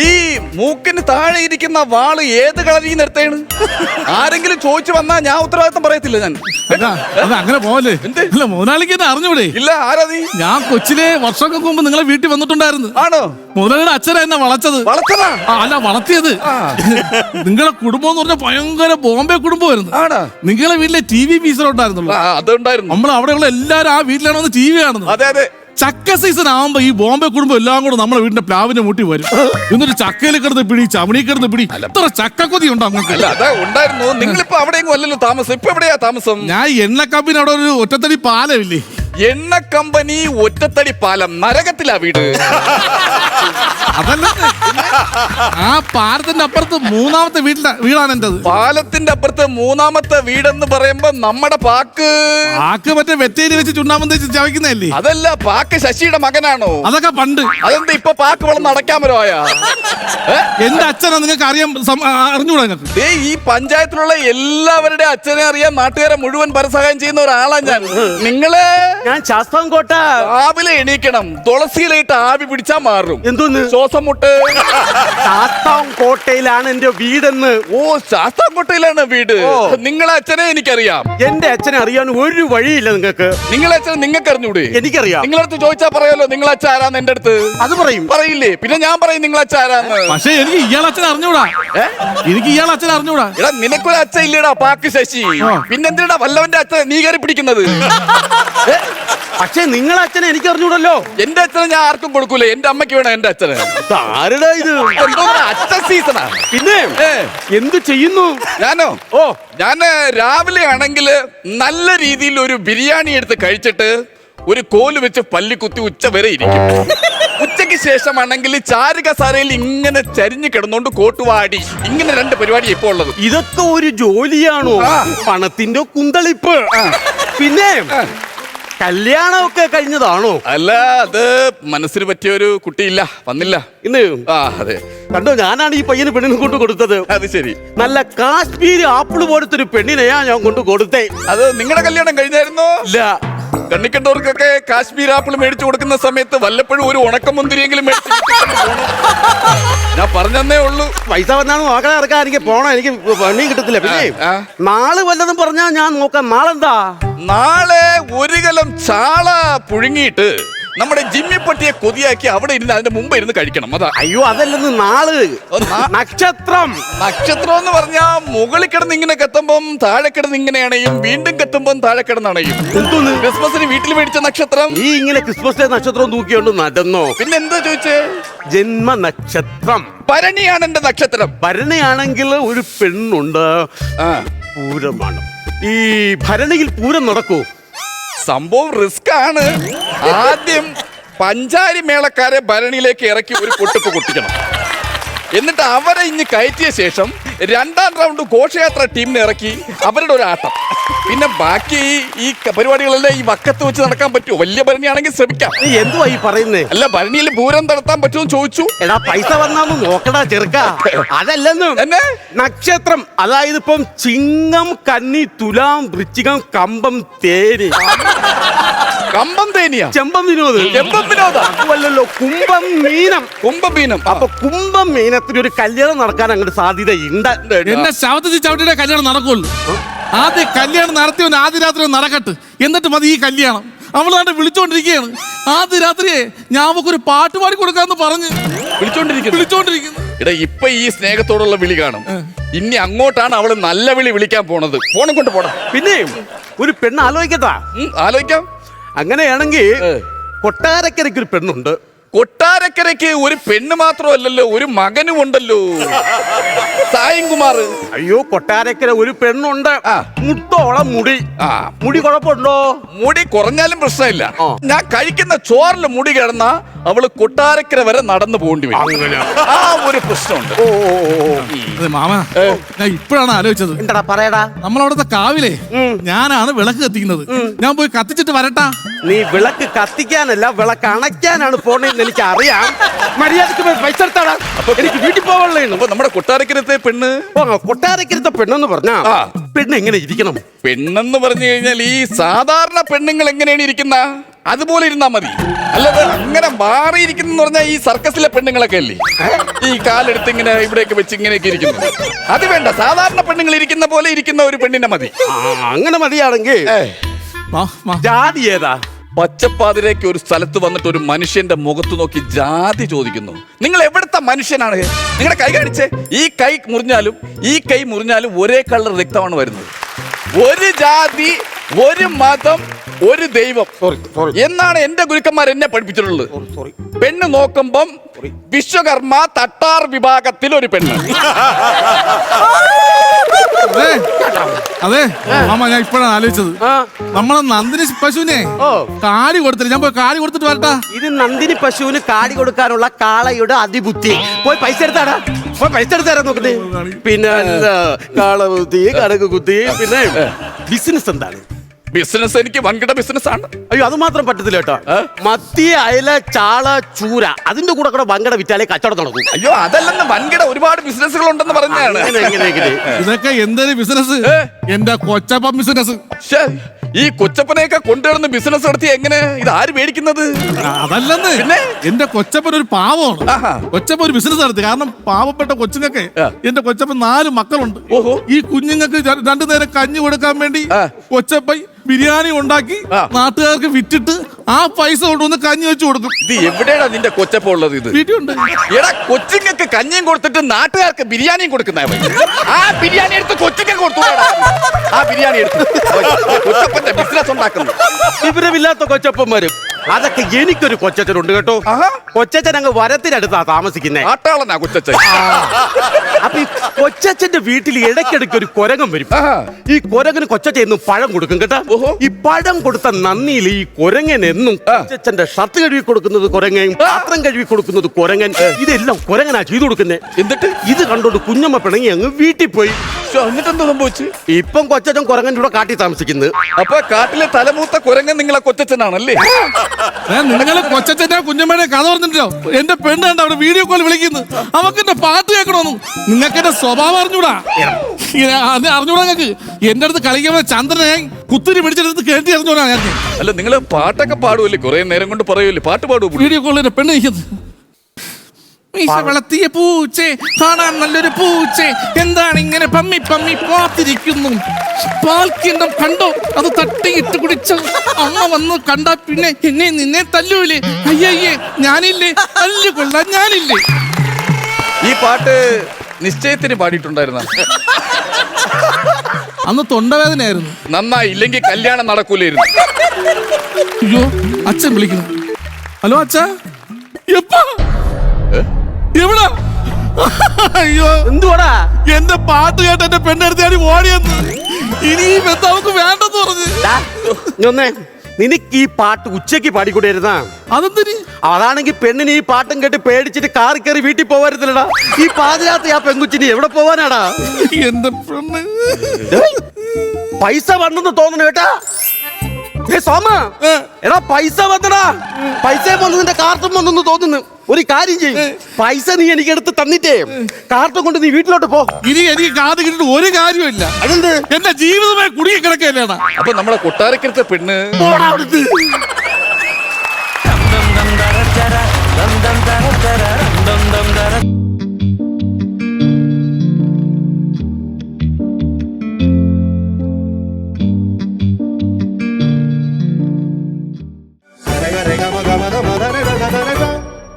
ഈ മൂക്കിന് താഴെ ഇരിക്കുന്ന വാള് ഏത് കളറിൽ നിന്ന് എടുത്തേണ്? ആരെങ്കിലും ചോദിച്ചു വന്നാ ഞാൻ ഉത്തരവാദിത്തം പറയത്തില്ല. ഞാൻ അത് അങ്ങനെ പോലെ അല്ല, മുതലാളിക്ക് എന്നെ അറിഞ്ഞൂടെ? ഇല്ല. ആരാ നീ? ഞാൻ കൊച്ചിലെ വർഷങ്ങൾക്ക് മുമ്പ് നിങ്ങളെ വീട്ടിൽ വന്നിട്ടുണ്ടായിരുന്നു. ആണോ? മുതലാളിയുടെ അച്ഛനാ എന്നെ വളച്ചത്. വളർത്തതാ? അല്ല, വളർത്തിയത്. നിങ്ങളെ കുടുംബം എന്ന് പറഞ്ഞാൽ ഭയങ്കര ബോംബെ കുടുംബമായിരുന്നു. ആണോ? നിങ്ങളെ വീട്ടിലെ TV പീസറുണ്ടായിരുന്നുള്ളൂ. അതുണ്ടായിരുന്നു. നമ്മൾ അവിടെയുള്ള എല്ലാരും ആ വീട്ടിലാണ് വന്ന് TV കാണുന്നത്. അതെ അതെ. ചക്ക സീസൺ ആവുമ്പോ ഈ ബോംബെ കുടുംബം എല്ലാം കൂടെ നമ്മുടെ വീടിന്റെ പ്ലാവിന്റെ മുട്ടി വരും. എന്നിട്ട് ചക്കയിൽ കിടന്ന് പിടി, ചമണി കിടന്ന് പിടി. എത്ര ചക്കക്കൊതി ഉണ്ടോ അങ്ങോട്ട്? അല്ല, അതാ ഉണ്ടായിരുന്നു. നിങ്ങളിപ്പോ അവിടെയെങ്കിലും അല്ലല്ലോ താമസം. ഇപ്പൊ എവിടെയാ താമസം? ഞാൻ എണ്ണ കമ്പനി അവിടെ ഒരു ഒറ്റത്തടി പാലമില്ലേ? എണ്ണ കമ്പനി ഒറ്റത്തടി പാലം നരകത്തിലാ വീട്. അതല്ല, ആ പാലത്തിന്റെ അപ്പുറത്ത് മൂന്നാമത്തെ വീടാണ് എന്റത്. പാലത്തിന്റെ അപ്പുറത്ത് മൂന്നാമത്തെ വീടെന്ന് പറയുമ്പോ നമ്മുടെ പാക്ക് മറ്റേ വെറ്റേരി വെച്ച് ചുണ്ണാമ്പം തേച്ച് ചവയ്ക്കുന്നതല്ലേ? അതല്ല, പാക്ക് ശശിയുടെ മകനാണോ? അതൊക്കെ പണ്ട്. അതെന്താ ഇപ്പൊ പാക്ക് വളർന്ന് അടയ്ക്കാൻ പറ്റുവാ? എന്റെ അച്ഛനാ നിങ്ങൾക്ക് അറിഞ്ഞൂടാ? നിങ്ങൾക്ക് ഈ പഞ്ചായത്തിലുള്ള എല്ലാവരുടെ അച്ഛനെ അറിയാൻ നാട്ടുകാരെ മുഴുവൻ പരസഹായം ചെയ്യുന്ന ഒരാളാ ഞാൻ. നിങ്ങള് ഞാൻ ശാസ്താംകോട്ട. രാവിലെ എണീക്കണം, തുളസിയിലായിട്ട് ആവി പിടിച്ചാ മാറും. എന്തോന്ന്? ശ്വാസം മുട്ട്. ശാസ്താംകോട്ടയിലാണ് എന്റെ വീടെന്ന്. ഓ, ശാസ്താംകോട്ടയിലാണ് വീട്. നിങ്ങളെ അച്ഛനെ എനിക്കറിയാം. എന്റെ അച്ഛനെ അറിയാൻ ഒരു വഴിയില്ല നിങ്ങൾക്ക്. നിങ്ങളെ അച്ഛനെ നിങ്ങൾക്ക് അറിഞ്ഞൂടെ? എനിക്കറിയാം. നിങ്ങളടുത്ത് ചോദിച്ചാ പറയാലോ നിങ്ങളെ അച്ഛൻ ആരാന്ന്. എന്റെ അടുത്ത് അത് പറയും. പറയില്ലേ? പിന്നെ ഞാൻ പറയും നിങ്ങളെ അച്ഛൻ ആരാന്ന്. പക്ഷെ എനിക്ക് ഇയാൾ അച്ഛൻ അറിഞ്ഞൂടാ. എനിക്ക് ഇയാൾ അച്ഛൻ അറിഞ്ഞൂടാ. എടാ, നിനക്കൊരു അച്ഛൻ ഇല്ലടാ, പാക്ക് ശശി. പിന്നെന്തിനാ വല്ലവന്റെ അച്ഛൻ നീ കയറി പിടിക്കുന്നത്? പക്ഷെ നിങ്ങളെ അച്ഛനെ എനിക്ക് അറിഞ്ഞൂടല്ലോ. എന്റെ അച്ഛനെ ഞാൻ ആർക്കും കൊടുക്കൂല. എന്റെ അമ്മയ്ക്ക് വേണം എന്റെ അച്ഛന്. ആരുടെ ഇത്? അച്ഛൻ സീസണാ. പിന്നെ എന്ത് ചെയ്യുന്നു? ഞാനോ? ഞാന് രാവിലെ ആണെങ്കിൽ നല്ല രീതിയിൽ ഒരു ബിരിയാണി എടുത്ത് കഴിച്ചിട്ട് ഒരു കോല് വെച്ച് പല്ലി കുത്തി ഉച്ച വരെ ഇരിക്കും. ഉച്ചയ്ക്ക് ശേഷമാണെങ്കിൽ ചാരുകസാരയിൽ ഇങ്ങനെ ചരിഞ്ഞു കിടന്നോണ്ട് കോട്ടുവാടി. ഇങ്ങനെ 2 പരിപാടി ഇപ്പൊ ഉള്ളത്. ഇതൊക്കെ ഒരു ജോലിയാണോ? പണത്തിന്റെ കുന്തളിപ്പ്. പിന്നെ കല്യാണമൊക്കെ കഴിഞ്ഞതാണോ? അല്ല, അത് മനസ്സിന് പറ്റിയ ഒരു കുട്ടിയില്ല, വന്നില്ല ഇന്ന്. അതെ. കണ്ടോ, ഞാനാണ് ഈ പയ്യന് പെണ്ണിനെ കൊണ്ട് കൊടുത്തത്. അത് ശരി. നല്ല കാശ്മീരി ആപ്പിള് പോലത്തെ ഒരു പെണ്ണിനെയാ ഞാൻ കൊണ്ട് കൊടുത്തേ. അത് നിങ്ങളുടെ കല്യാണം കഴിഞ്ഞായിരുന്നോ? ഇല്ല. കണ്ണിക്കണ്ടവർക്കൊക്കെ കാശ്മീർ ആപ്പിൾ മേടിച്ചു കൊടുക്കുന്ന സമയത്ത് വല്ലപ്പോഴും ഒരു ഉണക്കമുന്തിരിയെങ്കിലും മേടിച്ചു. ഞാൻ പറഞ്ഞതേ ഉള്ളൂ. പൈസ വന്നാണ് നോക്കാൻ ഇറക്കാൻ എനിക്ക് പോണം. എനിക്ക് പണി കിട്ടത്തില്ല. പിന്നെ നാളെ വല്ലതും പറഞ്ഞാ ഞാൻ നോക്കാം. നാളെന്താ? നാളെ ഒരു കലം ചാള പുഴുങ്ങിയിട്ട് നമ്മുടെ ജിമ്മിപ്പട്ടിയെ കൊതിയാക്കി അവിടെ ഇരുന്ന് അതിന്റെ മുമ്പ് ഇരുന്ന് കഴിക്കണം. അതാ. അയ്യോ, അതല്ലെന്ന്. നാള് നക്ഷത്രം. നക്ഷത്രം എന്ന് പറഞ്ഞാ മുകളിൽ കിടന്ന് ഇങ്ങനെ കത്തുമ്പം താഴെ കിടന്ന് ഇങ്ങനെ അണയും, വീണ്ടും കത്തുമ്പം താഴെ കിടന്ന് അണയും. എന്തോന്ന്? ക്രിസ്മസിന് വീട്ടിൽ മേടിച്ച നക്ഷത്രം. ഈ ഇങ്ങനെ ക്രിസ്മസ് നക്ഷത്രം തൂക്കിയോണ്ട് നടന്നോ? പിന്നെ എന്താ ചോദിച്ചേ? ജന്മ നക്ഷത്രം. ഭരണിയാണ് എന്റെ നക്ഷത്രം. ഭരണിയാണെങ്കിൽ ഒരു പെണ്ണുണ്ട്. പൂരമാണ്. ഈ ഭരണിയിൽ പൂരം നടക്കൂ? സംഭവം റിസ്ക് ആണ്. ആദ്യം പഞ്ചാരി മേളക്കാരെ ഭരണിയിലേക്ക് ഇറക്കി ഒരു പൊട്ടിപ്പ് പൊട്ടിക്കണം. എന്നിട്ട് അവരെ ഇഞ്ഞ് കയറ്റിയ ശേഷം 2ാം റൗണ്ട് ഘോഷയാത്ര ടീമിനെ ഇറക്കി അവരുടെ ഒരു ആട്ടം. പിന്നെ ബാക്കി ഈ പരിപാടികളെല്ലാം ഈ വക്കത്ത് വെച്ച് നടക്കാൻ പറ്റുമോ? വലിയ ഭരണിയാണെങ്കിൽ ശ്രമിക്കാം. നീ എന്തുവാ ഈ പറയുന്നേ? അല്ല, ഭരണിയിൽ പൂരം നടത്താൻ പറ്റുമെന്ന് ചോദിച്ചു. എടാ, പൈസ വന്നാന്ന് നോക്കടാ ചെറുക്ക. അതല്ലെന്ന്. എന്നെ നക്ഷത്രം അതായത് ഇപ്പം ചിങ്ങം, കന്നി, തുലാം, വൃശ്ചികം, കമ്പം, തേനി. കമ്പം തേനിയാ? ചെമ്പം വിനോദ്. ചെമ്പം വിനോദ അല്ലല്ലോ, കുംഭം മീനം. കുംഭം മീനം. അപ്പൊ കുംഭം മീനത്തിന് ഒരു കല്യാണം നടക്കാൻ അങ്ങോട്ട് സാധ്യതയുണ്ട്. എന്നെ ശവത്തിൽ ചവിട്ടിയുടെ കല്യാണം നടക്കുള്ളൂ. ആദ്യം കല്യാണം നടത്തിയവൻ ആദ്യ രാത്രി നടക്കട്ടെ, എന്നിട്ട് മതി ഈ കല്യാണം. അവളാണ്ട് വിളിച്ചോണ്ടിരിക്കുകയാണ്. ആദ്യ രാത്രിയെ ഞാൻ അവക്കൊരു പാട്ട് പാടി കൊടുക്കാന്ന് പറഞ്ഞ് വിളിച്ചോണ്ടിരിക്കുന്നു. എടാ, ഇപ്പൊ ഈ സ്നേഹത്തോടുള്ള വിളി കാണും. ഇനി അങ്ങോട്ടാണ് അവള് നല്ല വിളി വിളിക്കാൻ പോണത്. ഫോണും കൊണ്ട് പോടാ. പിന്നെ ഒരു പെണ്ണ് ആലോചിക്കട്ടാ? ആലോചിക്കാം. അങ്ങനെയാണെങ്കിൽ കൊട്ടാരക്കരയ്ക്ക് ഒരു പെണ്ണുണ്ട്. കൊട്ടാരക്കരയ്ക്ക് ഒരു പെണ്ണ് മാത്രമല്ലല്ലോ, ഒരു മകനും ഉണ്ടല്ലോ, സായംകുമാർ. അയ്യോ, കൊട്ടാരക്കര ഒരു പെണ്ണുണ്ട്. മുട്ടോളം മുടി. മുടി കുഴപ്പമുണ്ടോ? മുടി കുറഞ്ഞാലും പ്രശ്നമില്ല. ഞാൻ കഴിക്കുന്ന ചോറിൽ മുടി കിടന്ന അവള് കൊട്ടാരക്കര വരെ നടന്നു പോകേണ്ടി വരും. ആ ഒരു പ്രശ്നമുണ്ട്. മാമ, ഞാൻ ഇപ്പോഴാണ് ആലോചിച്ചത്. എന്താടാ പറയടാ? നമ്മളവിടുത്തെ കാവിലെ ഞാനാണ് വിളക്ക് കത്തിക്കുന്നത്. ഞാൻ പോയി കത്തിച്ചിട്ട് വരട്ടാ. നീ വിളക്ക് കത്തിക്കാനല്ല, വിളക്ക് അണയ്ക്കാനാണ് പോണെന്ന് എനിക്ക് അറിയാം. മര്യാദക്ക് പൈസ എടുത്താടാ. അപ്പൊ എനിക്ക് വീട്ടിൽ പോകാനുള്ളേ. അപ്പൊ നമ്മുടെ കൊട്ടാരക്കരത്തെ പെണ്ണ്, കൊട്ടാരക്കരത്തെ പെണ്ണെന്ന് പറഞ്ഞാ പെണ്ണ് എങ്ങനെ ഇരിക്കണം? പെണ്ണെന്ന് പറഞ്ഞു കഴിഞ്ഞാൽ ഈ സാധാരണ പെണ്ണുങ്ങൾ എങ്ങനെയാണ് ഇരിക്കുന്ന? അതുപോലെ ഇരുന്നാ മതി. അല്ലാതെ അങ്ങനെ മാറിയിരിക്കുന്ന പറഞ്ഞാൽ ഈ സർക്കസിലെ പെണ്ണുങ്ങളൊക്കെ അല്ലേ ഈ കാലെടുത്ത് ഇങ്ങനെ ഇവിടെയൊക്കെ വെച്ച് ഇങ്ങനെയൊക്കെ ഇരിക്കുന്നു. അത് വേണ്ട, സാധാരണ പെണ്ണുങ്ങൾ ഇരിക്കുന്ന പോലെ ഇരിക്കുന്ന ഒരു പെണ്ണിനെ മതി. അങ്ങനെ മതിയാണെങ്കിൽ ജാതി ഏതാ? പച്ചപ്പാതിരേക്ക് ഒരു സ്ഥലത്ത് വന്നിട്ട് ഒരു മനുഷ്യന്റെ മുഖത്ത് നോക്കി ജാതി ചോദിക്കുന്നു. നിങ്ങൾ എവിടുത്തെ മനുഷ്യനാണ്? നിങ്ങളുടെ കൈ കാണിച്ചേ. ഈ കൈ മുറിഞ്ഞാലും ഒരേ കളർ രക്തമാണ് വരുന്നത്. ഒരു ജാതി, ഒരു മതം, ഒരു ദൈവം എന്നാണ് എന്റെ ഗുരുക്കന്മാർ എന്നെ പഠിപ്പിച്ചിട്ടുള്ളത്. പെണ്ണ് നോക്കുമ്പം വിശ്വകർമ്മ തട്ടാർ വിഭാഗത്തിൽ ഒരു പെണ്ണ്. അതെ മാമ, ഞാൻ ഇപ്പോഴാണ് ആലോചിച്ചത്. നമ്മളെ നന്ദിനി പശുവിനെ കാടി കൊടുത്തില്ല. ഞാൻ പോയി കാടി കൊടുത്തിട്ട് വരട്ടാ. ഇത് നന്ദിനി പശുവിന് കാടി കൊടുക്കാനുള്ള കാളയുടെ അതിബുദ്ധി. പോയി പൈസ എടുത്താടാ, പോയി പൈസ എടുത്താരാ നോക്കുന്നേ. പിന്നെ കാള കുത്തി, കടക് കുത്തി. പിന്നെ ബിസിനസ് എന്താണ്? ബിസിനസ് എനിക്ക് വൻകിട ബിസിനസ് ആണ്. അയ്യോ, അത് മാത്രം പറ്റത്തില്ല കേട്ടോ. മത്തി, അയല, ചാള, ചൂര അതിന്റെ കൂടെ വൻകിട വിറ്റാലേ കച്ചവടം നടക്കും. അയ്യോ, അതല്ലെന്ന് വൻകിട ഒരുപാട് ബിസിനസ്സുകൾ ഉണ്ടെന്ന് പറഞ്ഞാണ്. ഇതൊക്കെ എന്തൊരു ബിസിനസ്? എന്റെ കൊച്ചപ്പ ബിസിനസ്. ഈ കൊച്ചപ്പനെയൊക്കെ കൊണ്ടുവരുന്ന ബിസിനസ് നടത്തി എങ്ങനെ ഇത് ആര് മേടിക്കുന്നത്? അതല്ലെന്ന്, പിന്നെ എന്റെ കൊച്ചപ്പൻ ഒരു പാവമാണ്. കൊച്ചപ്പൻ ഒരു ബിസിനസ് നടത്തി. കാരണം പാവപ്പെട്ട കൊച്ചുങ്ങൾക്ക് എന്റെ കൊച്ചപ്പൻ 4 മക്കളുണ്ട്. ഈ കുഞ്ഞുങ്ങൾക്ക് 2 നേരം കഞ്ഞി കൊടുക്കാൻ വേണ്ടി കൊച്ചപ്പൻ ബിരിയാണി ഉണ്ടാക്കി നാട്ടുകാർക്ക് വിറ്റിട്ട് ആ പൈസ കൊണ്ടുവന്ന് കഞ്ഞി വെച്ച് കൊടുക്കും. ഇത് എവിടെയാണ് നിന്റെ കൊച്ചപ്പ ഉള്ളത്? ഇത് വീട്ടിലുണ്ട്. എടാ, കൊച്ചുങ്ങൾക്ക് കഞ്ഞിയും കൊടുത്തിട്ട് നാട്ടുകാർക്ക് ബിരിയാണിയും കൊടുക്കുന്ന ആ ബിരിയാണി എടുത്ത് കൊച്ചുങ്ങൾക്ക് കൊടുത്തു. ആ ബിരിയാണി എടുത്ത് കൊച്ചപ്പന്റെ ബിസിനസ് ഉണ്ടാക്കുന്നു. വിവരമില്ലാത്ത കൊച്ചപ്പന്മാരും. അതൊക്കെ എനിക്കൊരു കൊച്ചച്ഛനുണ്ട് കേട്ടോ. കൊച്ചച്ഛൻ അങ്ങ് വരത്തിനടുത്താ താമസിക്കുന്നേ. ആട്ടാളനാ കൊച്ചച്ഛൻ. അപ്പൊ ഈ കൊച്ചച്ഛന്റെ വീട്ടിൽ ഇടയ്ക്കിടയ്ക്ക് ഒരു കുരങ്ങൻ വരും. ഈ കുരങ്ങന് കൊച്ചച്ഛൻ എന്നും പഴം കൊടുക്കും കേട്ടോ. ഈ പഴം കൊടുത്ത നന്ദിയിൽ ഈ കുരങ്ങൻ എന്നും കൊച്ചച്ഛന്റെ ഷർട്ട് കഴുകി കൊടുക്കുന്നത് കുരങ്ങൻ, പാത്രം കഴുകി കൊടുക്കുന്നത് കുരങ്ങൻ. ഇതെല്ലാം കുരങ്ങനാ ചെയ്തു കൊടുക്കുന്നത്. എന്നിട്ട് ഇത് കണ്ടോണ്ട് കുഞ്ഞമ്മ പിണങ്ങി അങ്ങ് വീട്ടിൽ പോയി. എന്നിട്ട് എന്താ സംഭവിച്ചു? ഇപ്പം കൊച്ചച്ഛൻ കുരങ്ങൻ്റെ കൂടെ കാട്ടി താമസിക്കുന്നത്. അപ്പൊ കാട്ടിലെ തലമൂത്ത കുരങ്ങൻ നിങ്ങളെ കൊച്ചച്ഛനാണല്ലേ? നിങ്ങള് കൊച്ചച്ഛന്റെ കുഞ്ഞമ്മയുടെ കഥ പറഞ്ഞിട്ടോ? എന്റെ പെണ്ണ് കണ്ട അവിടെ വീഡിയോ കോൾ വിളിക്കുന്നു. അവർക്ക് എന്റെ പാട്ട് കേൾക്കണമെന്നും. നിങ്ങൾക്ക് എന്റെ സ്വഭാവം അറിഞ്ഞൂടാ. അറിഞ്ഞൂടാ നിങ്ങൾക്ക്. എന്റെ അടുത്ത് കളിക്കുമ്പോ ചന്ദ്രനെ കുത്തിരി പിടിച്ചെടുത്ത് കേട്ടി അറിഞ്ഞൂടാ ഞങ്ങൾക്ക്. അല്ല, നിങ്ങള് പാട്ടൊക്കെ പാടുമല്ലേ? കുറെ നേരം കൊണ്ട് പറയൂല്ലേ, പാട്ട് പാടുമോ? വീഡിയോ കോളിൽ പെണ്ണ് നിൽക്കുന്നത്. വളർത്തിയ പൂച്ചെ, കാണാൻ നല്ലൊരു പൂച്ചെ, എന്താണ് ഇങ്ങനെ പമ്മി പമ്മി പാത്തിരിക്കുന്നു? പാൽക്കിണ്ണം കണ്ടോ? അത് തട്ടിയിട്ട് കുടിച്ച അമ്മ വന്ന് കണ്ടാ പിന്നെ എന്നെ നിന്നെ തല്ലൂലേ? അയ്യയ്യേ, ഞാനില്ലേ? തല്ലുകൊള്ളാൻ ഞാനില്ലേ? ഈ പാട്ട് നിശ്ചയത്തിന് പാടിയിട്ടുണ്ടായിരുന്ന? അന്ന് തൊണ്ടവേദനയായിരുന്നു. നന്നായി, ഇല്ലെങ്കിൽ കല്യാണം നടക്കൂലായിരുന്നു. അയ്യോ, അച്ഛൻ വിളിക്കുന്നു. ഹലോ അച്ഛാ, എപ്പാ എവിടാ? അയ്യോ, എന്തുവാടാ? എന്റെ പാട്ട് കേട്ട് എന്റെ പെണ്ണെടുത്ത് ഞാൻ ഓടിയെന്ന്. ഇനി ഈ ബന്ധം അവക്ക് വേണ്ടെന്ന് പറഞ്ഞു. നിനക്ക് ഈ പാട്ട് ഉച്ചയ്ക്ക് പാടിക്കൂടായിരുന്നാ? അതെന്തിന്? അതാണെങ്കിൽ പെണ്ണിന് ഈ പാട്ടും കേട്ട് പേടിച്ചിട്ട് കാറി കയറി വീട്ടിൽ പോവായിരുന്നില്ലടാ. ഈ പാതിരാത്രി ആ പെൺകുച്ചിന് എവിടെ പോവാനാടാ? എന്റെ പെണ്ണ് പൈസ വന്നെന്ന് തോന്നുന്നു കേട്ടാ. സോമ, എടാ പൈസ വന്നടാ. പൈസ വന്ന് നിന്റെ കാർട്ടും വന്നെന്ന് തോന്നുന്നു. ഒരു കാര്യം ചെയ്യും, പൈസ നീ എനിക്ക് എടുത്ത് തന്നിട്ടേ കാർട്ടും കൊണ്ട് നീ വീട്ടിലോട്ട് പോ. ഇനി എനിക്ക് കാത് കിട്ടിട്ട് ഒരു കാര്യമില്ല. അതെന്ത്? എന്റെ ജീവിതമായി കുടുങ്ങി കിടക്കുകയല്ലേടാ. അപ്പൊ നമ്മളെ കൊട്ടാരക്കരത്തെ പെണ്ണ്